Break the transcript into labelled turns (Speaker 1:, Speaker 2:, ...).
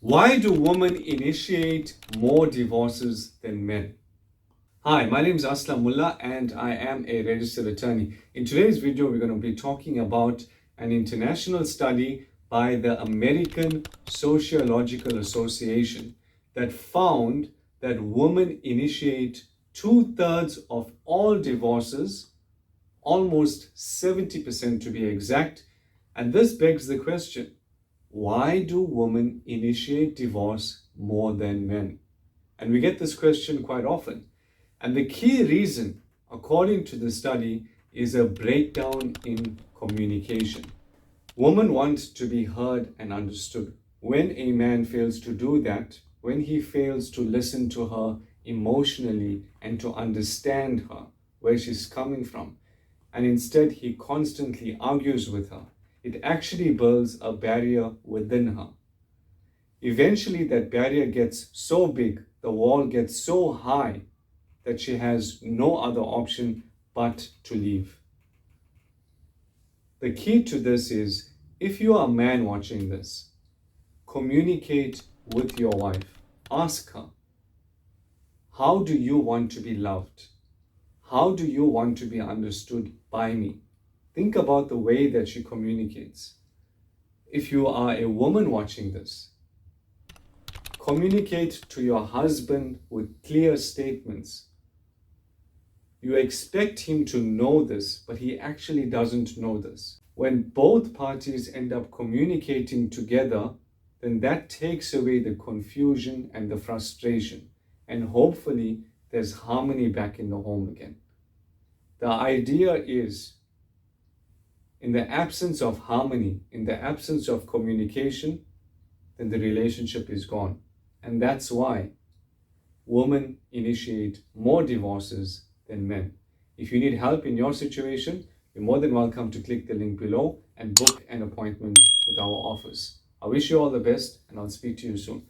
Speaker 1: Why do women initiate more divorces than men? Hi, my name is Aslam Moolla and I am a registered attorney. In today's video, we're going to be talking about an international study by the American Sociological Association that found that women initiate 2/3 of all divorces, almost 70% to be exact. And this begs the question, why do women initiate divorce more than men? And we get this question quite often. And the key reason, according to the study, is a breakdown in communication. Women want to be heard and understood. When a man fails to do that, when he fails to listen to her emotionally and to understand her, where she's coming from, and instead he constantly argues with her, it actually builds a barrier within her. Eventually, that barrier gets so big, the wall gets so high, that she has no other option but to leave. The key to this is, if you are a man watching this, communicate with your wife. Ask her, how do you want to be loved? How do you want to be understood by me? Think about the way that she communicates. If you are a woman watching this, communicate to your husband with clear statements. You expect him to know this, but he actually doesn't know this. When both parties end up communicating together, then that takes away the confusion and the frustration, and hopefully there's harmony back in the home again. The idea is, in the absence of harmony, in the absence of communication, then the relationship is gone. And that's why women initiate more divorces than men. If you need help in your situation, you're more than welcome to click the link below and book an appointment with our office. I wish you all the best and I'll speak to you soon.